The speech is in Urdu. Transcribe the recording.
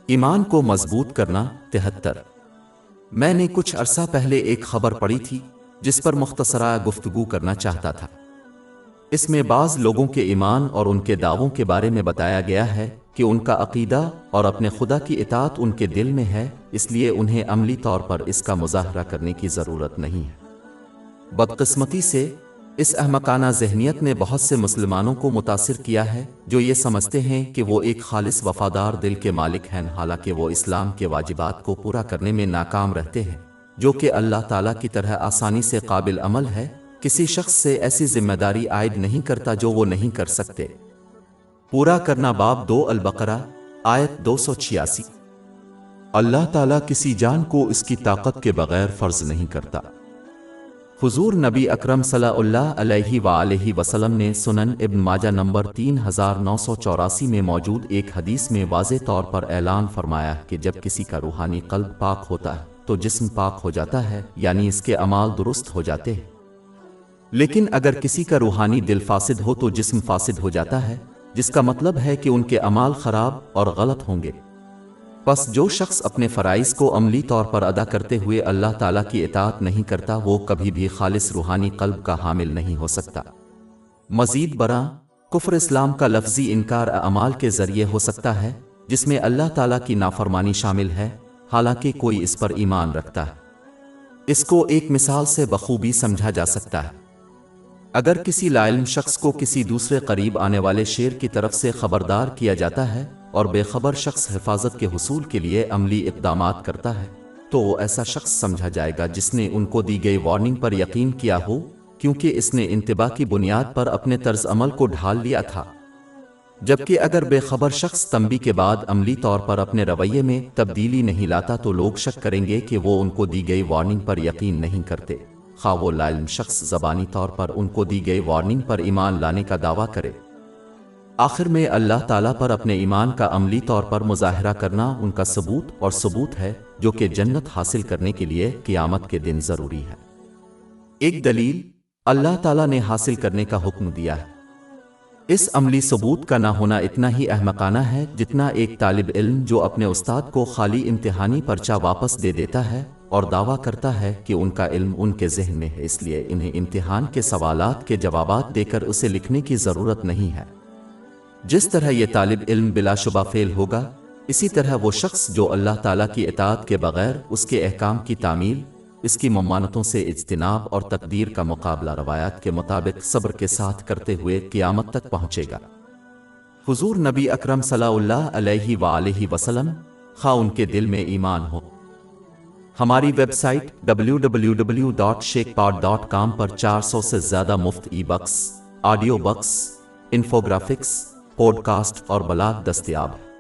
ایمان کو مضبوط کرنا 73۔ میں نے کچھ عرصہ پہلے ایک خبر پڑھی تھی جس پر مختصرہ گفتگو کرنا چاہتا تھا۔ اس میں بعض لوگوں کے ایمان اور ان کے دعووں کے بارے میں بتایا گیا ہے کہ ان کا عقیدہ اور اپنے خدا کی اطاعت ان کے دل میں ہے، اس لیے انہیں عملی طور پر اس کا مظاہرہ کرنے کی ضرورت نہیں ہے۔ بدقسمتی سے اس احمقانہ ذہنیت نے بہت سے مسلمانوں کو متاثر کیا ہے جو یہ سمجھتے ہیں کہ وہ ایک خالص وفادار دل کے مالک ہیں، حالانکہ وہ اسلام کے واجبات کو پورا کرنے میں ناکام رہتے ہیں، جو کہ اللہ تعالیٰ کی طرح آسانی سے قابل عمل ہے۔ کسی شخص سے ایسی ذمہ داری عائد نہیں کرتا جو وہ نہیں کر سکتے۔ پورا کرنا باب 2 البقرہ آیت 286۔ اللہ تعالیٰ کسی جان کو اس کی طاقت کے بغیر فرض نہیں کرتا۔ حضور نبی اکرم صلی اللہ علیہ وآلہ وسلم نے سنن ابن ماجہ نمبر 3984 میں موجود ایک حدیث میں واضح طور پر اعلان فرمایا کہ جب کسی کا روحانی قلب پاک ہوتا ہے تو جسم پاک ہو جاتا ہے، یعنی اس کے اعمال درست ہو جاتے ہیں۔ لیکن اگر کسی کا روحانی دل فاسد ہو تو جسم فاسد ہو جاتا ہے، جس کا مطلب ہے کہ ان کے اعمال خراب اور غلط ہوں گے۔ پس جو شخص اپنے فرائض کو عملی طور پر ادا کرتے ہوئے اللہ تعالیٰ کی اطاعت نہیں کرتا، وہ کبھی بھی خالص روحانی قلب کا حامل نہیں ہو سکتا۔ مزید برآں کفر اسلام کا لفظی انکار اعمال کے ذریعے ہو سکتا ہے جس میں اللہ تعالیٰ کی نافرمانی شامل ہے، حالانکہ کوئی اس پر ایمان رکھتا ہے۔ اس کو ایک مثال سے بخوبی سمجھا جا سکتا ہے۔ اگر کسی لاعلم شخص کو کسی دوسرے قریب آنے والے شیر کی طرف سے خبردار کیا جاتا ہے اور بے خبر شخص حفاظت کے حصول کے لیے عملی اقدامات کرتا ہے، تو وہ ایسا شخص سمجھا جائے گا جس نے ان کو دی گئی وارننگ پر یقین کیا ہو، کیونکہ اس نے انتباہ کی بنیاد پر اپنے طرز عمل کو ڈھال لیا تھا۔ جبکہ اگر بے خبر شخص تنبیہ کے بعد عملی طور پر اپنے رویے میں تبدیلی نہیں لاتا تو لوگ شک کریں گے کہ وہ ان کو دی گئی وارننگ پر یقین نہیں کرتے، خواہ وہ لاعلم شخص زبانی طور پر ان کو دی گئی وارننگ پر ایمان لانے کا دعویٰ کرے۔ آخر میں اللہ تعالیٰ پر اپنے ایمان کا عملی طور پر مظاہرہ کرنا ان کا ثبوت ہے جو کہ جنت حاصل کرنے کے لیے قیامت کے دن ضروری ہے۔ ایک دلیل اللہ تعالیٰ نے حاصل کرنے کا حکم دیا ہے۔ اس عملی ثبوت کا نہ ہونا اتنا ہی احمقانہ ہے جتنا ایک طالب علم جو اپنے استاد کو خالی امتحانی پرچہ واپس دے دیتا ہے اور دعویٰ کرتا ہے کہ ان کا علم ان کے ذہن میں ہے، اس لیے انہیں امتحان کے سوالات کے جوابات دے کر اسے لکھنے کی ضرورت نہیں ہے۔ جس طرح یہ طالب علم بلا شبہ فیل ہوگا، اسی طرح وہ شخص جو اللہ تعالیٰ کی اطاعت کے بغیر اس کے احکام کی تعمیل، اس کی ممانعتوں سے اجتناب اور تقدیر کا مقابلہ روایات کے مطابق صبر کے ساتھ کرتے ہوئے قیامت تک پہنچے گا۔ حضور نبی اکرم صلی اللہ علیہ وآلہ وسلم خواہ ان کے دل میں ایمان ہو۔ ہماری ویب سائٹ www.sheikhpod.com پر 400 سے زیادہ مفت e books, audio books, infographics, podcast اور بلاگ دستیاب ہے۔